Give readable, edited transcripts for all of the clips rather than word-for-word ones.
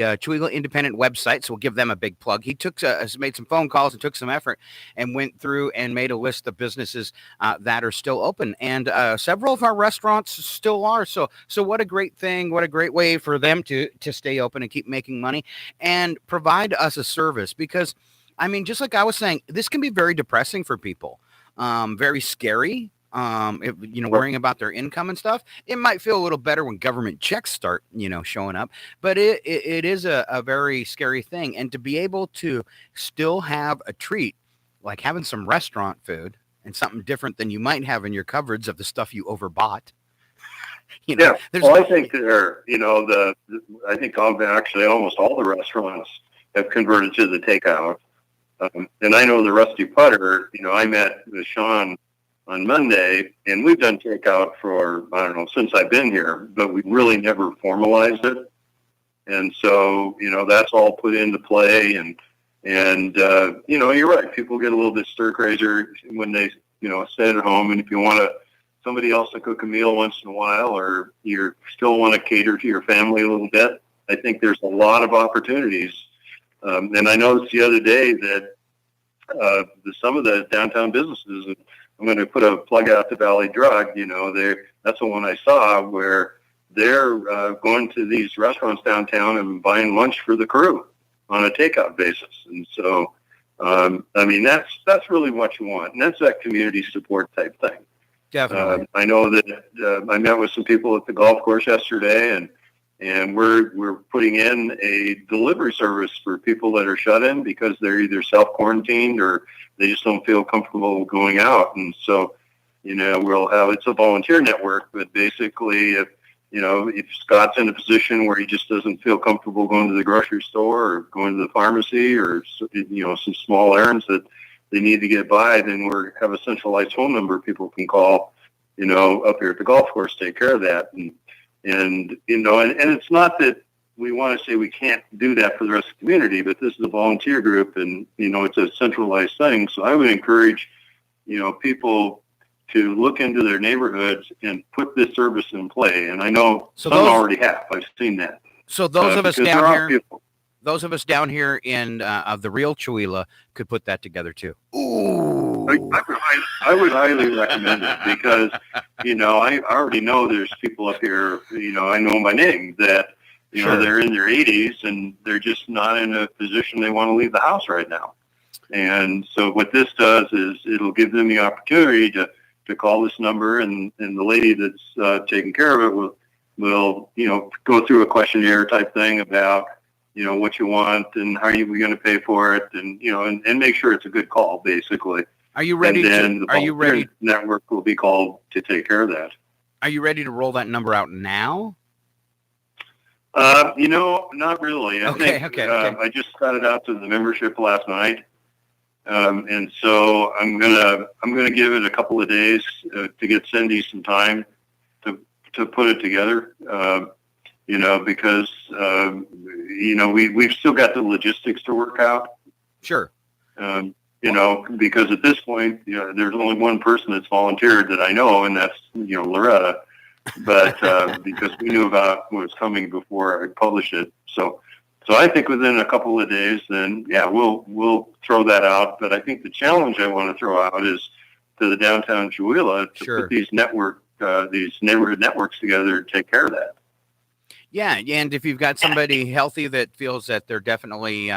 Chewila Independent website, so we'll give them a big plug. He has made some phone calls and took some effort and went through and made a list of businesses that are still open, and several of our restaurants still are. So what a great thing! What a great way for them to stay open and keep making money and provide us a service. Because, I mean, just like I was saying, this can be very depressing for people, very scary. If, worrying about their income and stuff. It might feel a little better when government checks start, showing up, but it is a very scary thing. And to be able to still have a treat, like having some restaurant food and something different than you might have in your cupboards of the stuff you overbought. Yeah. Well, I think I think actually almost all the restaurants have converted to the takeout. And I know the Rusty Putter, I met with Sean on Monday, and we've done takeout for, I don't know, since I've been here, but we really never formalized it. And so, that's all put into play. And you're right. People get a little bit stir crazier when they, stay at home. And if you want somebody else to cook a meal once in a while, or you still want to cater to your family a little bit, I think there's a lot of opportunities. And I noticed the other day that some of the downtown businesses, I'm going to put a plug out to Valley Drug. That's the one I saw where they're going to these restaurants downtown and buying lunch for the crew on a takeout basis. And so, that's really what you want, and that's that community support type thing. Definitely. I know that I met with some people at the golf course yesterday, and we're putting in a delivery service for people that are shut in because they're either self-quarantined or they just don't feel comfortable going out. And so, it's a volunteer network, but basically if Scott's in a position where he just doesn't feel comfortable going to the grocery store or going to the pharmacy or, some small errands that they need to get by, then we have a centralized phone number people can call, up here at the golf course, take care of that. And it's not that we want to say we can't do that for the rest of the community, but this is a volunteer group, and, it's a centralized thing. So I would encourage, people to look into their neighborhoods and put this service in play. And I know some already have. I've seen that. So those of us down here in of the real Chewila could put that together too. Ooh. I would highly recommend it because, I already know there's people up here, I know by name that, they're in their 80s and they're just not in a position they want to leave the house right now. And so what this does is it'll give them the opportunity to call this number, and the lady that's taking care of it will go through a questionnaire type thing about, what you want and how you going to pay for it, and, and make sure it's a good call, basically. Are you ready? Are you ready? Network will be called to take care of that. Are you ready to roll that number out now? Not really. Okay. I just got it out to the membership last night. And so I'm gonna give it a couple of days to get Cindy some time to put it together. Because we've still got the logistics to work out. Sure. Because at this point, there's only one person that's volunteered that I know, and that's Loretta. But because we knew about what was coming before I published it, so I think within a couple of days, then we'll throw that out. But I think the challenge I want to throw out is to the downtown Chewila to put these neighborhood networks together to take care of that. Yeah, and if you've got somebody healthy that feels that they're definitely,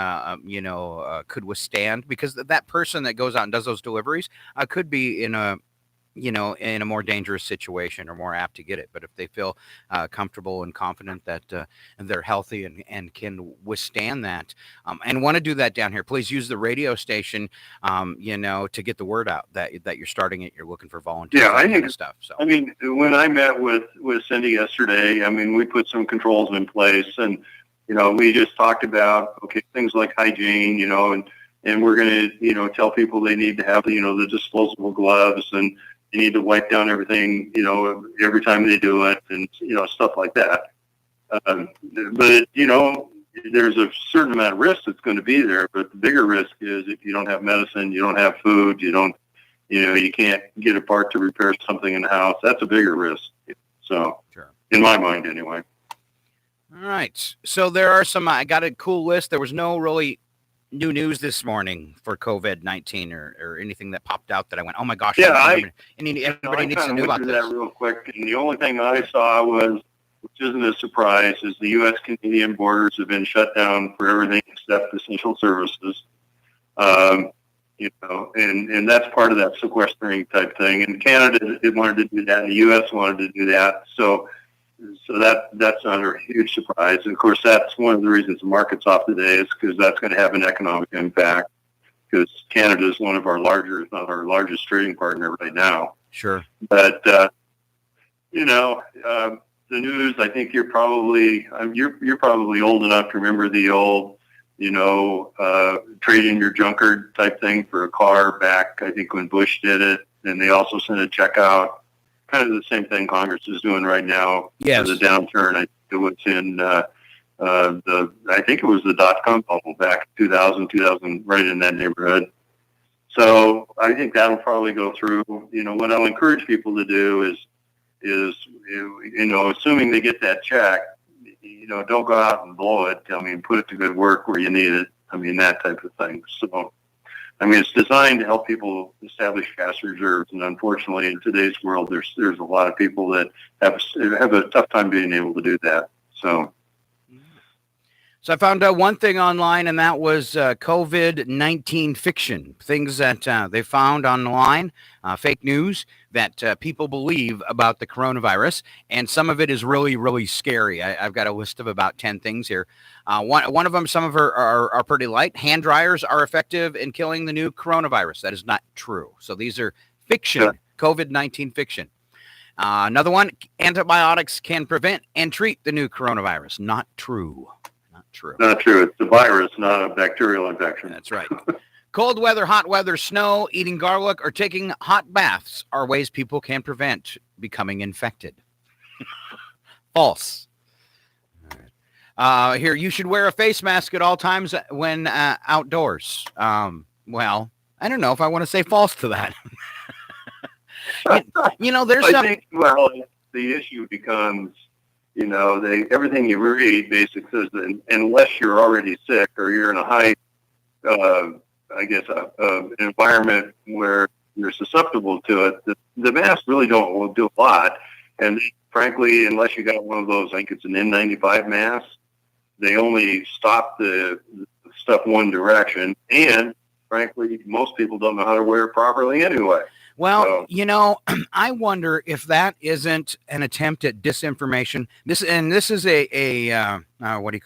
could withstand, because that person that goes out and does those deliveries could be in a more dangerous situation or more apt to get it. But if they feel comfortable and confident that they're healthy and can withstand that and want to do that down here, please use the radio station, to get the word out that you're starting it. You're looking for volunteers. Yeah, I think stuff. So when I met with Cindy yesterday, we put some controls in place, and we just talked about things like hygiene, and we're going to tell people they need to have the disposable gloves, and you need to wipe down everything, every time they do it, and, stuff like that. But, there's a certain amount of risk that's going to be there. But the bigger risk is if you don't have medicine, you don't have food, you can't get a part to repair something in the house. That's a bigger risk. So, sure. In my mind, anyway. All right. So there are some, I got a cool list. There was no really new news this morning for COVID-19 or anything that popped out that I went, oh my gosh, everybody needs kind to of know went about through this. that real quick, and the only thing I saw was, which isn't a surprise, is the U.S.-Canadian borders have been shut down for everything except essential services. And that's part of that sequestering type thing. And Canada wanted to do that, and the U.S. wanted to do that. So that's not a huge surprise. And of course, that's one of the reasons the market's off today, is because that's going to have an economic impact. Because Canada is one of our larger, if not our largest trading partner right now. Sure. But the news. I think you're probably old enough to remember the old, trading your junker type thing for a car back. I think when Bush did it, and they also sent a check out. Kind of the same thing Congress is doing right now. Yes. For the downturn. I think it was in the dot-com bubble back in 2000, right in that neighborhood. So I think that'll probably go through. What I'll encourage people to do is assuming they get that check, don't go out and blow it. Put it to good work where you need it. That type of thing. So, it's designed to help people establish cash reserves, and unfortunately, in today's world, there's a lot of people that have a tough time being able to do that. So I found out one thing online, and that was COVID-19 fiction, things that they found online, fake news that people believe about the coronavirus. And some of it is really, really scary. I've got a list of about 10 things here. One of them, some of her are pretty light. Hand dryers are effective in killing the new coronavirus. That is not true. So these are fiction, COVID-19 fiction. Another one, antibiotics can prevent and treat the new coronavirus. Not true. True. Not true. It's a virus, not a bacterial infection. That's right. Cold weather, hot weather, snow, eating garlic, or taking hot baths are ways people can prevent becoming infected. False. Here, you should wear a face mask at all times when outdoors. Well, I don't know if I want to say false to that. There's the issue becomes, everything you read basically says that unless you're already sick or you're in a high, environment where you're susceptible to it, the masks really will do a lot. And frankly, unless you got one of those, I think it's an N95 mask, they only stop the stuff one direction. And frankly, most people don't know how to wear it properly anyway. Well, I wonder if that isn't an attempt at disinformation. This is a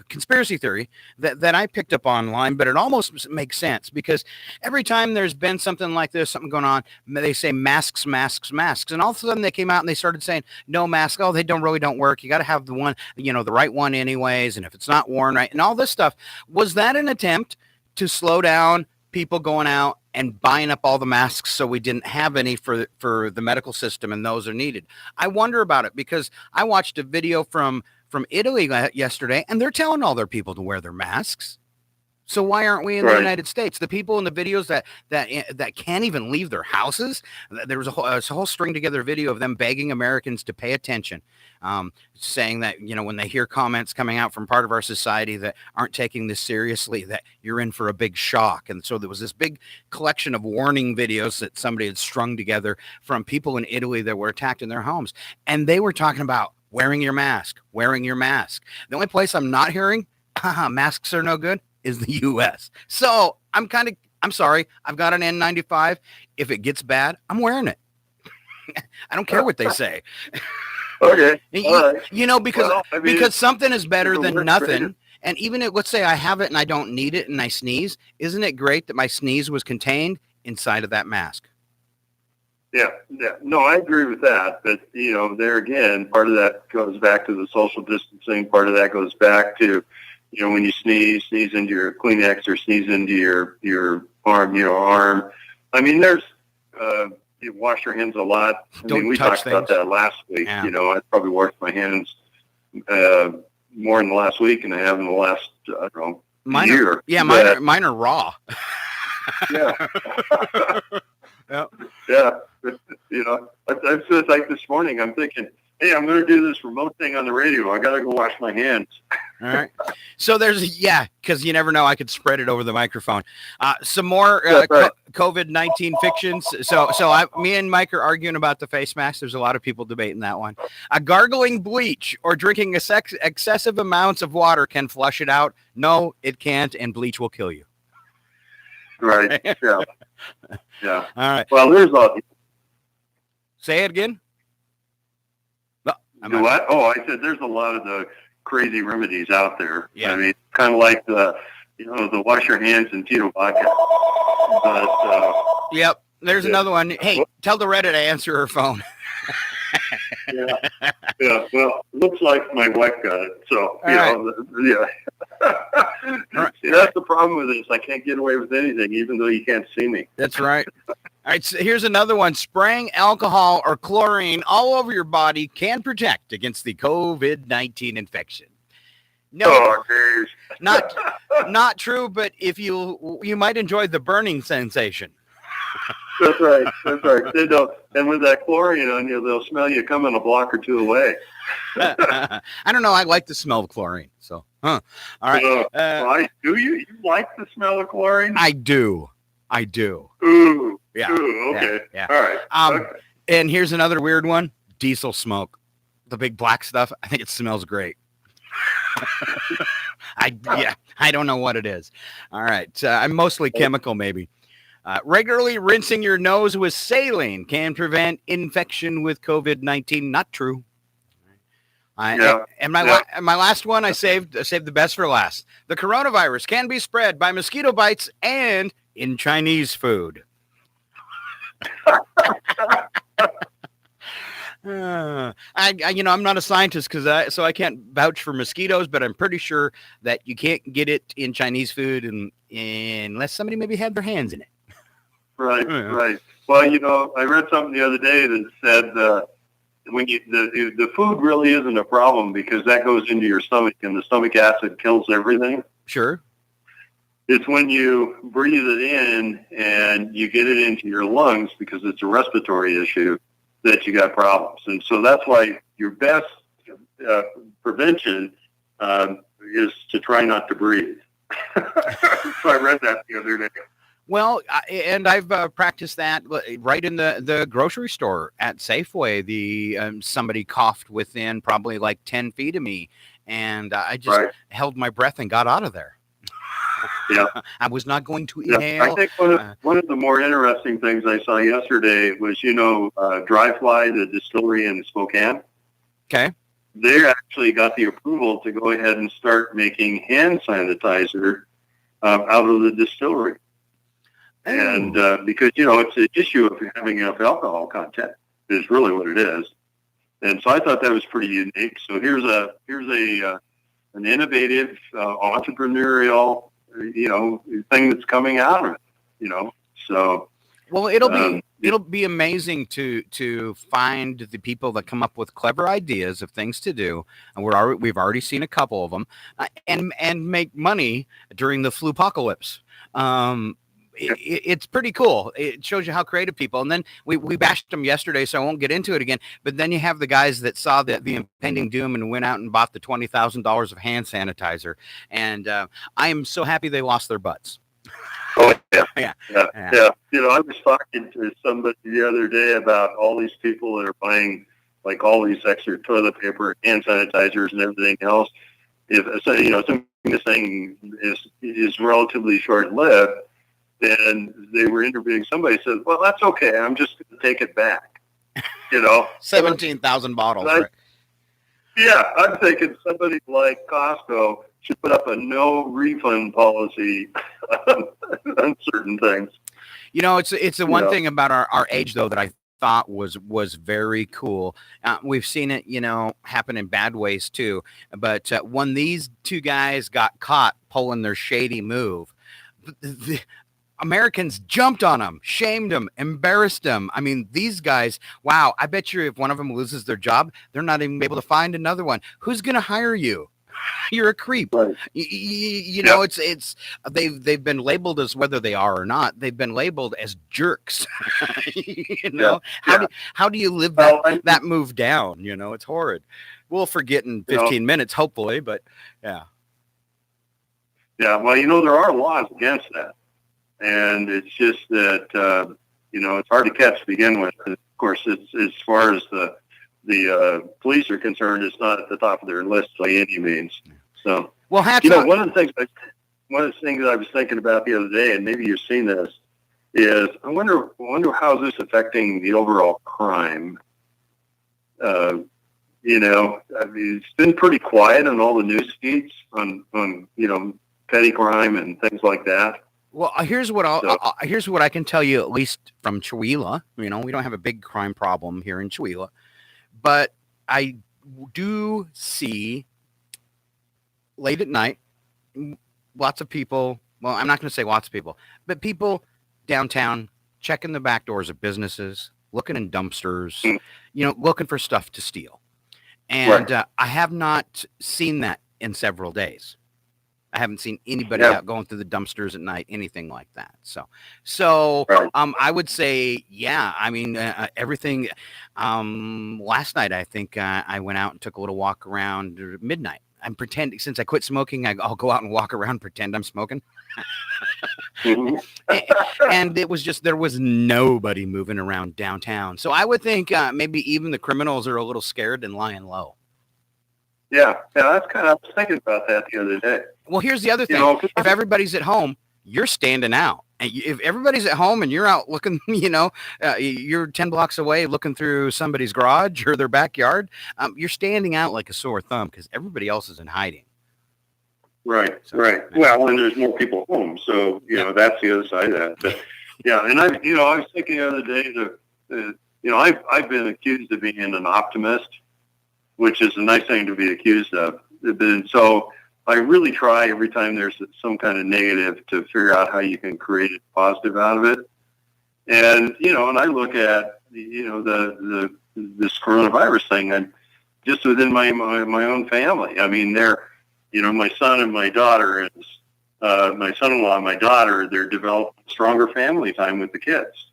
conspiracy theory that I picked up online, but it almost makes sense because every time there's been something like this, something going on, they say masks, masks, masks, and all of a sudden they came out and they started saying no mask. Oh, they don't work. You got to have the one, the right one anyways, and if it's not worn right, and all this stuff. Was that an attempt to slow down people going out and buying up all the masks so we didn't have any for the medical system, and those are needed? I wonder about it because I watched a video from Italy yesterday, and they're telling all their people to wear their masks. So why aren't we in the United States? The people in the videos that can't even leave their houses. There was a whole string together video of them begging Americans to pay attention, saying that, when they hear comments coming out from part of our society that aren't taking this seriously, that you're in for a big shock. And so there was this big collection of warning videos that somebody had strung together from people in Italy that were attacked in their homes. And they were talking about wearing your mask. The only place I'm not hearing masks are no good is the U.S. So I'm sorry. I've got an N95. If it gets bad, I'm wearing it. I don't care what they say. Okay. Because something is better than nothing. And even if, let's say I have it and I don't need it and I sneeze, isn't it great that my sneeze was contained inside of that mask? Yeah. No, I agree with that. But, there again, part of that goes back to the social distancing. Part of that goes back to, when you sneeze into your Kleenex or sneeze into your arm, there's, you wash your hands a lot. We talked about that last week. Yeah. I probably washed my hands more in the last week than I have in the last, year. Yeah, mine are raw. Yeah. Yep. Yeah. It's just like this morning, I'm thinking, hey, I'm going to do this remote thing on the radio. I got to go wash my hands. All right. So because you never know, I could spread it over the microphone. Some more Right. COVID-19 fictions. Me and Mike are arguing about the face mask. There's a lot of people debating that one. Gargling bleach or drinking excessive amounts of water can flush it out. No, it can't, and bleach will kill you. Right. Yeah. Yeah. All right. Well, there's a... Say it again. What? Oh, I said there's a lot of the crazy remedies out there. Yeah. I mean, kind of like the wash your hands and Tito vodka. But yep. There's another one. Hey, tell the Reddit to answer her phone. Yeah. Well, looks like my wife got it. So yeah. Right. See, that's the problem with this. I can't get away with anything, even though you can't see me. That's right. All right, so here's another one. Spraying alcohol or chlorine all over your body can protect against the COVID-19 infection. No, not true, but if you might enjoy the burning sensation. That's right. They don't, and with that chlorine on you, they'll smell you coming a block or two away. I don't know. I like the smell of chlorine. So, all right. Do you? You like the smell of chlorine? I do. Ooh. Yeah. Ooh, okay. Yeah. All right. Okay. And here's another weird one. Diesel smoke. The big black stuff. I think it smells great. I don't know what it is. All right. I'm mostly chemical, maybe. Regularly rinsing your nose with saline can prevent infection with COVID-19. Not true. And my last one, I saved the best for last. The coronavirus can be spread by mosquito bites and in Chinese food. I'm not a scientist so I can't vouch for mosquitoes, but I'm pretty sure that you can't get it in Chinese food unless somebody maybe had their hands in it. Right, right. Well, I read something the other day that said when the food really isn't a problem because that goes into your stomach and the stomach acid kills everything. Sure. It's when you breathe it in and you get it into your lungs because it's a respiratory issue that you got problems. And so that's why your best prevention is to try not to breathe. So I read that the other day. Well, and I've practiced that right in the grocery store at Safeway. Somebody coughed within probably like 10 feet of me, and I just held my breath and got out of there. Yeah, I was not going to inhale. I think one of the more interesting things I saw yesterday was, Dry Fly, the distillery in Spokane. Okay. They actually got the approval to go ahead and start making hand sanitizer out of the distillery. And because, it's an issue of having enough alcohol content is really what it is. And so I thought that was pretty unique. So here's an innovative, entrepreneurial, thing that's coming out of it, So, well, it'll be amazing to find the people that come up with clever ideas of things to do, and we've already seen a couple of them, and make money during the flu-pocalypse. It's pretty cool. It shows you how creative people. And then we bashed them yesterday, so I won't get into it again. But then you have the guys that saw the impending doom and went out and bought the $20,000 of hand sanitizer. And I am so happy they lost their butts. Oh, yeah. Yeah. I was talking to somebody the other day about all these people that are buying like all these extra toilet paper, hand sanitizers, and everything else. This thing is relatively short-lived. And they were interviewing somebody said, well, that's okay. I'm just going to take it back. 17,000 bottles. Right? Yeah. I'm thinking somebody like Costco should put up a no refund policy on certain things. It's the one thing about our age, though, that I thought was very cool. We've seen it, happen in bad ways, too. But when these two guys got caught pulling their shady move, the Americans jumped on them, shamed them, embarrassed them. I mean, these guys, wow, I bet you if one of them loses their job, they're not even able to find another one. Who's going to hire you? You're a creep. Right. You know, it's they've been labeled as, whether they are or not, they've been labeled as jerks. You know, how do you live that move down? You know, it's horrid. We'll forget in 15 minutes, hopefully, but yeah. Yeah, well, there are laws against that, and it's just that it's hard to catch to begin with. And of course, it's, as far as the police are concerned, it's not at the top of their list by any means. So, well, one of the things I was thinking about the other day, and maybe you've seen this, is I wonder how this affecting the overall crime. I mean, it's been pretty quiet on all the news feeds on petty crime and things like that. Well, here's what I can tell you, at least from Chihuahua. We don't have a big crime problem here in Chihuahua, but I do see late at night lots of people. Well, I'm not going to say lots of people, but people downtown checking the back doors of businesses, looking in dumpsters, looking for stuff to steal. And I have not seen that in several days. I haven't seen anybody out going through the dumpsters at night, anything like that. So I would say, I mean, everything. Last night, I think I went out and took a little walk around midnight. I'm pretending, since I quit smoking, I'll go out and walk around, pretend I'm smoking. And it was just, there was nobody moving around downtown. So I would think maybe even the criminals are a little scared and lying low. Yeah, that's I was thinking about that the other day. Well, here's the other thing. If everybody's at home, you're standing out. And if everybody's at home and you're out looking, you're 10 blocks away looking through somebody's garage or their backyard, you're standing out like a sore thumb because everybody else is in hiding. Right. Well, and there's more people home, so that's the other side of that. But and I was thinking the other day that I've been accused of being an optimist, which is a nice thing to be accused of. And so I really try every time there's some kind of negative to figure out how you can create a positive out of it. And and I look at this coronavirus thing, and just within my own family. I mean, my son and my daughter my son-in-law and my daughter, they're developing stronger family time with the kids.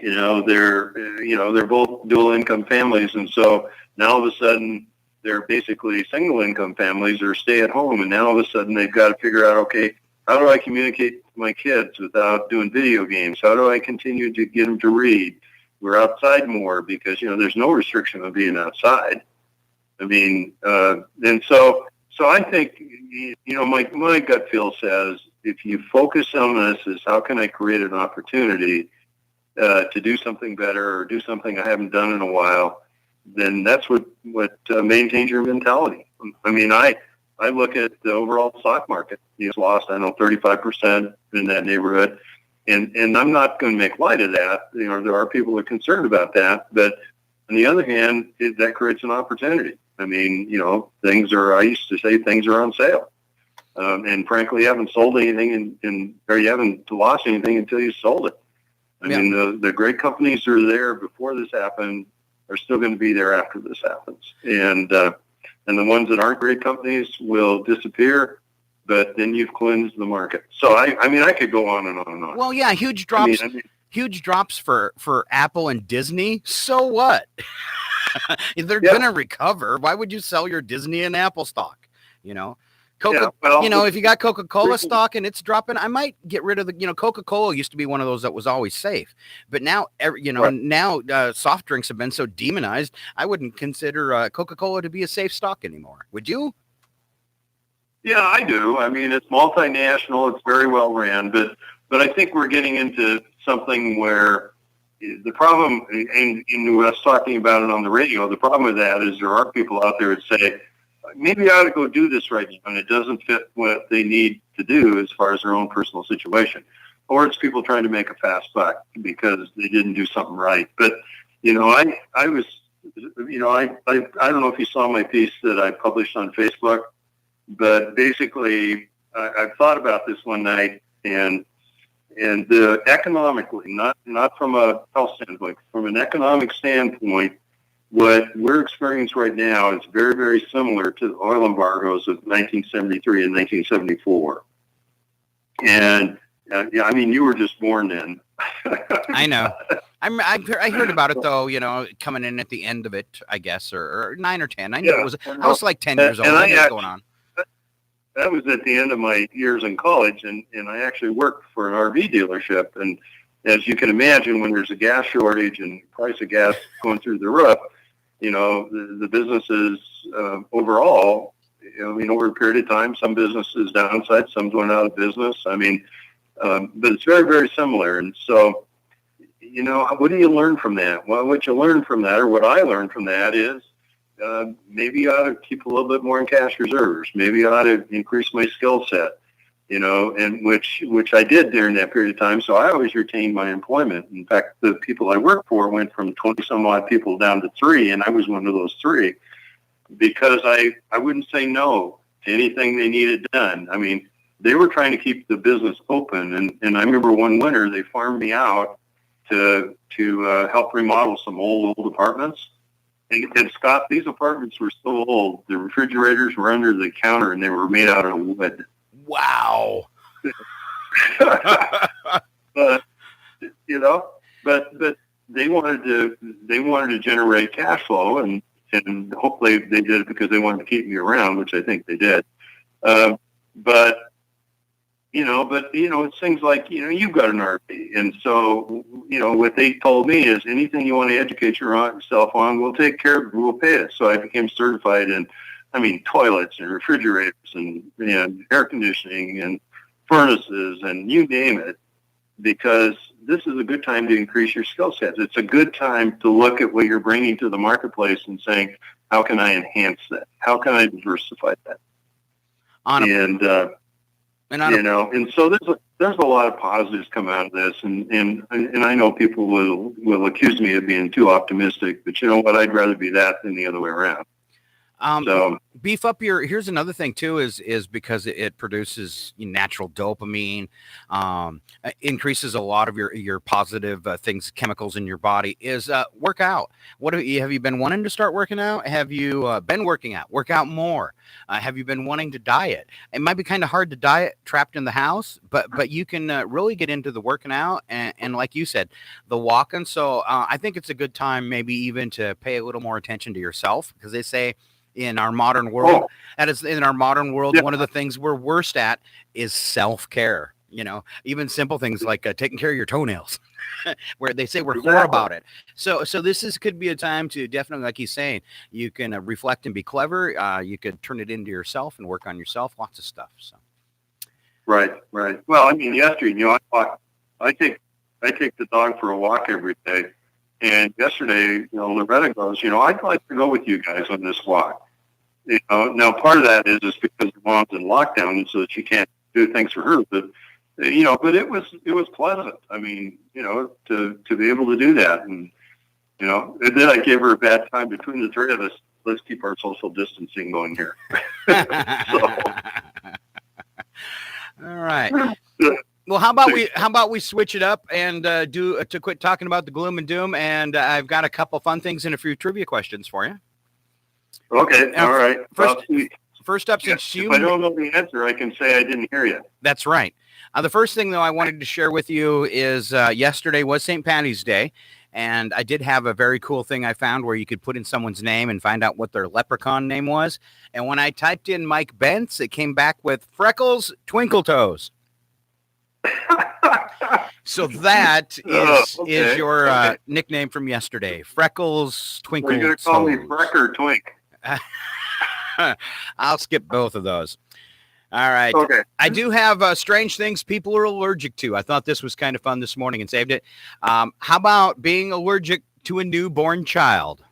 They're both dual income families, and so now all of a sudden they're basically single income families or stay at home, and now all of a sudden they've got to figure out, okay, how do I communicate with my kids without doing video games? How do I continue to get them to read? We're outside more because there's no restriction on being outside. I mean, and so I think my gut feel says if you focus on this as how can I create an opportunity to do something better or do something I haven't done in a while, then that's what maintains your mentality. I mean, I look at the overall stock market. It's lost, 35% in that neighborhood. And I'm not going to make light of that. There are people who are concerned about that. But on the other hand, that creates an opportunity. I mean, I used to say things are on sale. And frankly, you haven't sold anything or you haven't lost anything until you sold it. I mean, the great companies who are there before this happened are still going to be there after this happens. And the ones that aren't great companies will disappear, but then you've cleansed the market. So, I mean, I could go on and on and on. Well, yeah, huge drops. Huge drops for Apple and Disney. So what? They're going to recover. Why would you sell your Disney and Apple stock? If you got Coca-Cola stock and it's dropping, I might get rid of Coca-Cola used to be one of those that was always safe. But now, now soft drinks have been so demonized, I wouldn't consider Coca-Cola to be a safe stock anymore. Would you? Yeah, I do. I mean, it's multinational. It's very well ran. But I think we're getting into something where the problem, and I was talking about it on the radio, the problem with that is there are people out there that say, maybe I ought to go do this right now, and it doesn't fit what they need to do as far as their own personal situation. Or it's people trying to make a fast buck because they didn't do something right. But, I was, I don't know if you saw my piece that I published on Facebook, but basically I've thought about this one night, and economically, not from a health standpoint, from an economic standpoint, what we're experiencing right now is very, very similar to the oil embargoes of 1973 and 1974. And yeah, I mean, you were just born then. I know. I heard about it though, coming in at the end of it, I guess, or 9 or 10. I knew it was. I was like 10 years old. And I knew what was going on. That was at the end of my years in college, and I actually worked for an RV dealership. And as you can imagine, when there's a gas shortage and price of gas going through the roof, the businesses overall, over a period of time, some businesses downside, some going out of business. I mean, but it's very, very similar. And so, what do you learn from that? Well, what you learn from that, or what I learned from that is, maybe you ought to keep a little bit more in cash reserves. Maybe I ought to increase my skill set, and which I did during that period of time. So I always retained my employment. In fact, the people I worked for went from 20 some odd people down to 3, and I was one of those 3 because I wouldn't say no to anything they needed done. I mean, they were trying to keep the business open, and I remember one winter they farmed me out to help remodel some old apartments. And Scott, these apartments were so old. The refrigerators were under the counter, and they were made out of wood. Wow. But but they wanted to generate cash flow, and hopefully they did it because they wanted to keep me around, which I think they did. But it's things like, you've got an RV. And so, what they told me is anything you want to educate yourself on, we'll take care of it, we'll pay it. So I became certified in, toilets and refrigerators and air conditioning and furnaces and you name it, because this is a good time to increase your skill sets. It's a good time to look at what you're bringing to the marketplace and saying, how can I enhance that? How can I diversify that? And so there's a lot of positives come out of this, and I know people will accuse me of being too optimistic, but you know what? I'd rather be that than the other way around. Beef up here's another thing too, is because it produces natural dopamine, increases a lot of your positive things, chemicals in your body, is work out. Have you been wanting to start working out? Have you been working out? Work out more. Have you been wanting to diet? It might be kind of hard to diet trapped in the house, but you can really get into the working out and like you said, the walking. So I think it's a good time maybe even to pay a little more attention to yourself, because they say, in our modern world, one of the things we're worst at is self-care. Even simple things like taking care of your toenails, where they say we're poor about it. So could be a time to definitely, like he's saying, you can reflect and be clever. You could turn it into yourself and work on yourself. Lots of stuff. So. Right. Well, yesterday, I take the dog for a walk every day. And yesterday, Loretta goes, I'd like to go with you guys on this walk. Now part of that is just because the mom's in lockdown, and so she can't do things for her. But but it was pleasant. To be able to do that, and and then I gave her a bad time between the 3 of us. Let's keep our social distancing going here. All right. Well, how about we switch it up and to quit talking about the gloom and doom, and I've got a couple fun things and a few trivia questions for you. Okay, all right. First up, since if I don't know the answer, I can say I didn't hear you. That's right. The first thing, though, I wanted to share with you is yesterday was St. Patty's Day, and I did have a very cool thing I found where you could put in someone's name and find out what their leprechaun name was. And when I typed in Mike Bentz, it came back with Freckles Twinkle Toes. So that is your nickname from yesterday, Freckles Twinkle Toes. You're going to call me Freck or Twink? I'll skip both of those. All right. Okay. I do have strange things people are allergic to. I thought this was kind of fun this morning and saved it. How about being allergic to a newborn child?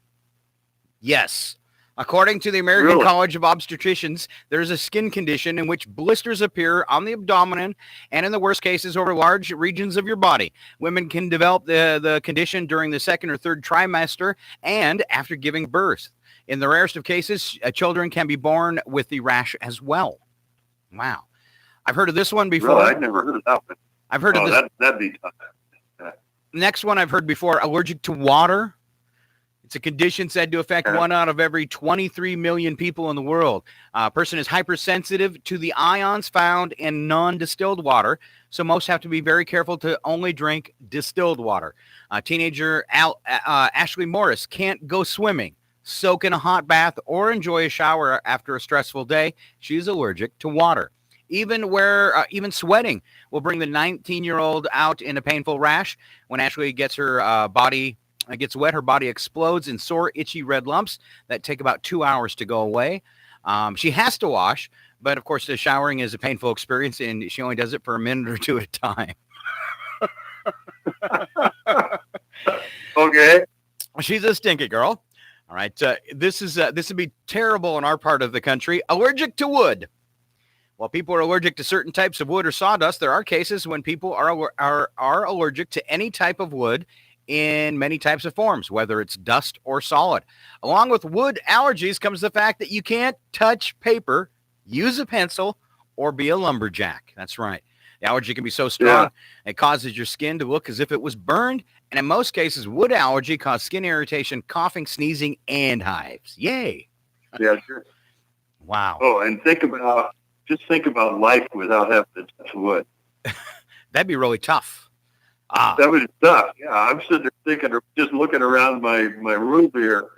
Yes. According to the American College of Obstetricians, there's a skin condition in which blisters appear on the abdomen and, in the worst cases, over large regions of your body. Women can develop the condition during the 2nd or 3rd trimester and after giving birth. In the rarest of cases, children can be born with the rash as well. Wow. I've heard of this one before. Really? I've never heard of that one. I've heard of this. That'd be tough. Next one I've heard before, allergic to water. It's a condition said to affect 1 out of every 23 million people in the world. A person is hypersensitive to the ions found in non-distilled water, so most have to be very careful to only drink distilled water. Teenager Ashley Morris can't go swimming, soak in a hot bath, or enjoy a shower after a stressful day. She's allergic to water. Even sweating will bring the 19-year-old out in a painful rash. When Ashley gets her gets wet, her body explodes in sore, itchy red lumps that take about 2 hours to go away. She has to wash, but of course, the showering is a painful experience, and she only does it for a minute or two at a time. Okay. She's a stinky girl. All right. This would be terrible in our part of the country. Allergic to wood. While people are allergic to certain types of wood or sawdust, there are cases when people are allergic to any type of wood in many types of forms, whether it's dust or solid. Along with wood allergies comes the fact that you can't touch paper, use a pencil, or be a lumberjack. That's right. The allergy can be so strong, it causes your skin to look as if it was burned. And in most cases, wood allergy causes skin irritation, coughing, sneezing, and hives. Yay. Yeah, sure. Wow. Oh, and think about life without having to touch wood. That'd be really tough. That was tough. Yeah, I'm sitting there thinking, just looking around my room here.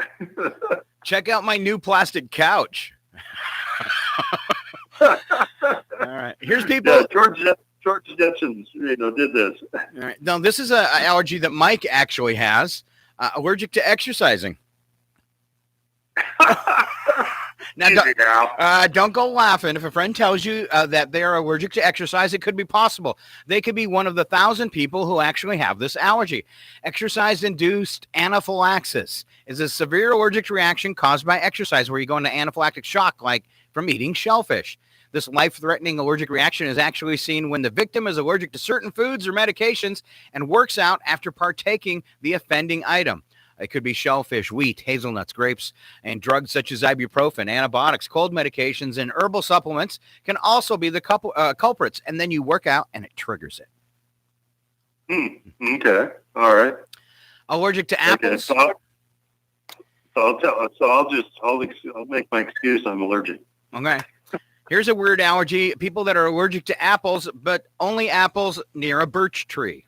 Check out my new plastic couch. All right. Here's people. Yeah, George Jetson, did this. All right. Now, this is an allergy that Mike actually has. Allergic to exercising. Now, don't go laughing. If a friend tells you that they are allergic to exercise, it could be possible. They could be one of the 1,000 people who actually have this allergy. Exercise-induced anaphylaxis is a severe allergic reaction caused by exercise where you go into anaphylactic shock, like from eating shellfish. This life-threatening allergic reaction is actually seen when the victim is allergic to certain foods or medications and works out after partaking the offending item. It could be shellfish, wheat, hazelnuts, grapes, and drugs such as ibuprofen, antibiotics, cold medications, and herbal supplements can also be the culprits. And then you work out and it triggers it. Okay. All right. Allergic to apples. Okay. I'll make my excuse. I'm allergic. Okay. Here's a weird allergy. People that are allergic to apples, but only apples near a birch tree.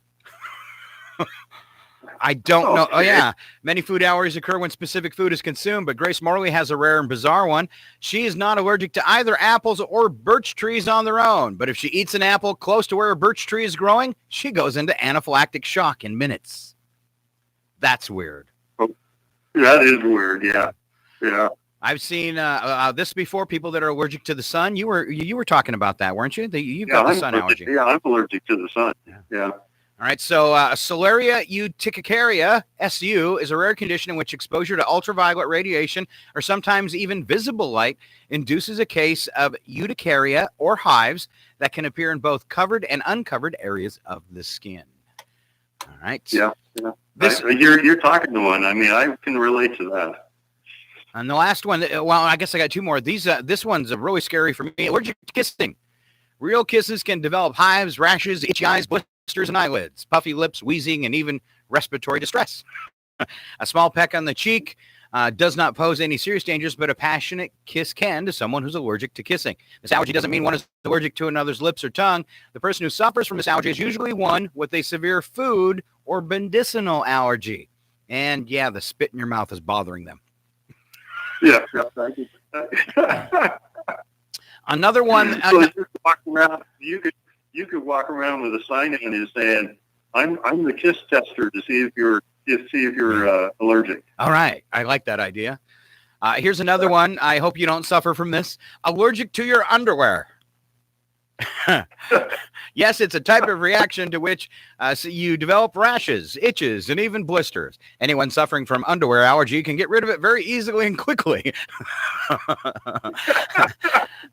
I don't know. Oh, yeah. Many food allergies occur when specific food is consumed, but Grace Morley has a rare and bizarre one. She is not allergic to either apples or birch trees on their own, but if she eats an apple close to where a birch tree is growing, she goes into anaphylactic shock in minutes. That's weird. That is weird, yeah. Yeah. I've seen this before, people that are allergic to the sun. You were talking about that, weren't you? You've got the sun allergy. Yeah, I'm allergic to the sun. Yeah. All right, so Solaria urticaria, SU, is a rare condition in which exposure to ultraviolet radiation or sometimes even visible light induces a case of urticaria or hives that can appear in both covered and uncovered areas of the skin. All right. Yeah. You're talking to one. I mean, I can relate to that. And the last one, well, I guess I got two more. This one's really scary for me. Allergic to kissing. Real kisses can develop hives, rashes, itchy eyes, blisters, and eyelids, puffy lips, wheezing, and even respiratory distress. A small peck on the cheek does not pose any serious dangers, but a passionate kiss can to someone who's allergic to kissing. This allergy doesn't mean one is allergic to another's lips or tongue. The person who suffers from this allergy is usually one with a severe food or medicinal allergy. And yeah, the spit in your mouth is bothering them. Yeah, thank you. Another one. So you could walk around with a sign in it saying, "I'm the kiss tester to see if you're allergic." All right, I like that idea. Here's another one. I hope you don't suffer from this. Allergic to your underwear. Yes, it's a type of reaction to which so you develop rashes, itches, and even blisters. Anyone suffering from underwear allergy can get rid of it very easily and quickly.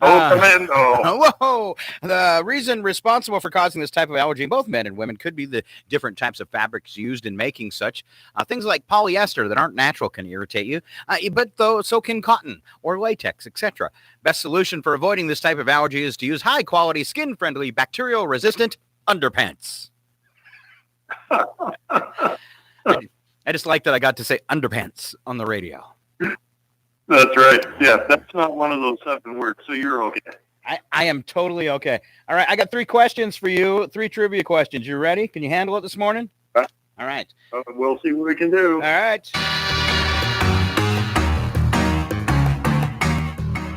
Whoa! The reason responsible for causing this type of allergy in both men and women could be the different types of fabrics used in making such. Things like polyester that aren't natural can irritate you, but so can cotton or latex, etc. Best solution for avoiding this type of allergy is to use high-quality, skin-friendly, bacterial-resistant underpants. I just like that I got to say underpants on the radio. That's right. Yeah, that's not one of those 7 words, so you're okay. I am totally okay. All right, I got 3 questions for you, 3 trivia questions. You ready? Can you handle it this morning? All right. We'll see what we can do. All right.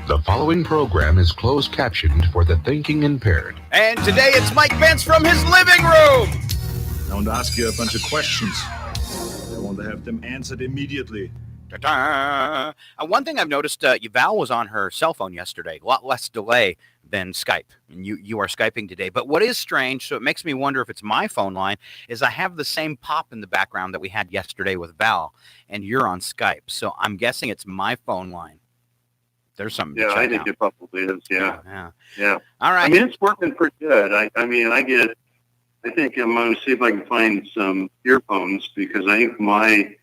The following program is closed captioned for the thinking impaired. And today it's Mike Bentz from his living room. I want to ask you a bunch of questions. I want to have them answered immediately. One thing I've noticed, Val was on her cell phone yesterday, a lot less delay than Skype. And you are Skyping today. But what is strange, so it makes me wonder if it's my phone line, is I have the same pop in the background that we had yesterday with Val, and you're on Skype. So I'm guessing it's my phone line. There's something. Yeah, I think it probably is. Yeah. All right. I mean, it's working pretty good. I think I'm going to see if I can find some earphones because I think my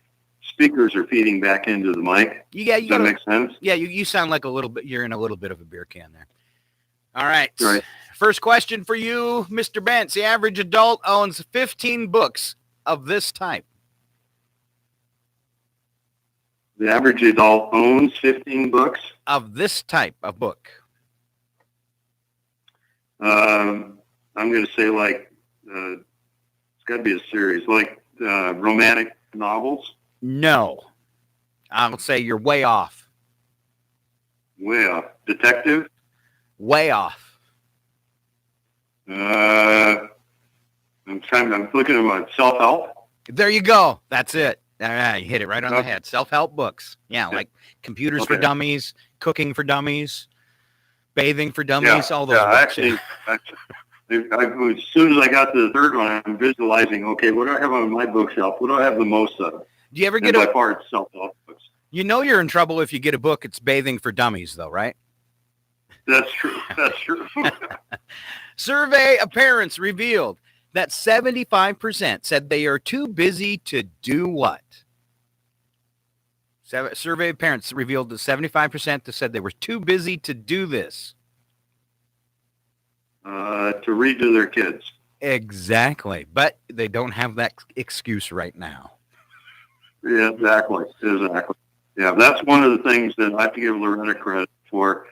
speakers are feeding back into the mic. Does that make sense? Yeah, you sound like you're in a little bit of a beer can there. All right. Right. First question for you, Mr. Bentz. The average adult owns 15 books of this type. The average adult owns 15 books? Of this type of book. I'm going to say it's got to be a series, like romantic novels. No. I'll say you're way off. Way off. Detective? Way off. I'm looking at my self-help. There you go. That's it. All right, you hit it right on the head. Self-help books. Yeah, like computers for dummies, cooking for dummies, bathing for dummies, all those books. Actually, as soon as I got to the third one, I'm visualizing, okay, what do I have on my bookshelf? What do I have the most of? Do you ever get by far, it's self-help books. You know you're in trouble if you get a book, it's bathing for dummies, though, right? That's true. That's true. Survey of parents revealed that 75% said they are too busy to do what? Survey of parents revealed that 75% said they were too busy to do this. To read to their kids. Exactly. But they don't have that excuse right now. Yeah, exactly. Yeah, that's one of the things that I have to give Loretta credit for.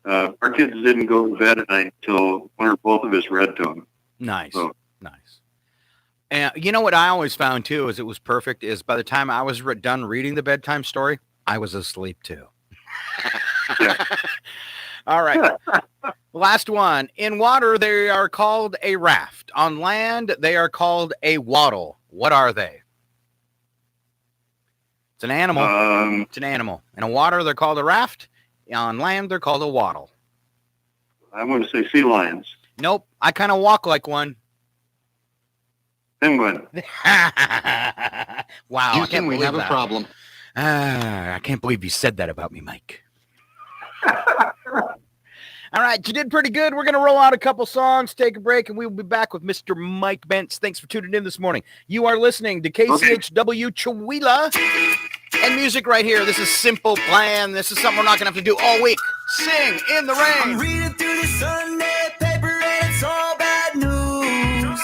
Our kids didn't go to bed at night until one or both of us read to them. Nice. Nice. And you know what I always found, too, is it was perfect, is by the time I was done reading the bedtime story, I was asleep, too. All right. Last one. In water, they are called a raft. On land, they are called a waddle. What are they? It's an animal. It's an animal. In water, they're called a raft. On land, they're called a waddle. I want to say sea lions. Nope. I kind of walk like one. Penguin. Wow. Houston, we have a problem. I can't believe you said that about me, Mike. All right, you did pretty good. We're going to roll out a couple songs, take a break, and we will be back with Mr. Mike Bentz. Thanks for tuning in this morning. You are listening to KCHW Chihuahua and music right here. This is Simple Plan. This is something we're not going to have to do all week. Sing in the rain. I'm reading through the Sunday paper and it's all bad news.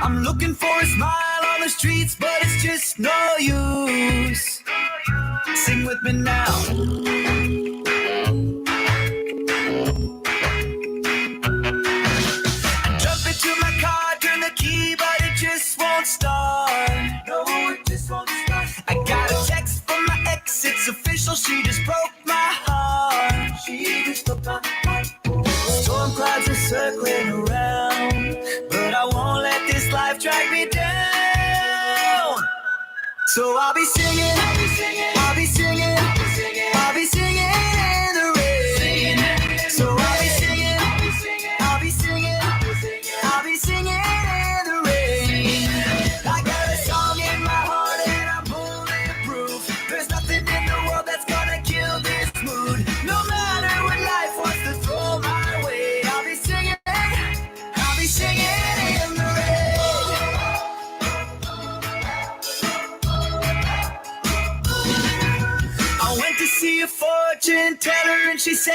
I'm looking for a smile on the streets, but it's just no use. Sing with me now. Start. No, it just won't start. I got a text from my ex, it's official. She just broke my heart. She just broke my heart. Storm clouds are circling around, but I won't let this life drag me down. So I'll be singing, I'll be singing, I'll be singing, I'll be singing in the rain. So I'll be singing, I'll be singing, I'll be singing, I'll be singing in the rain. I got a song in my heart and I'm bulletproof. There's nothing in the world that's gonna kill this mood. No matter what life wants to throw my way, I'll be singing in the rain. I went to see a fortune teller and she said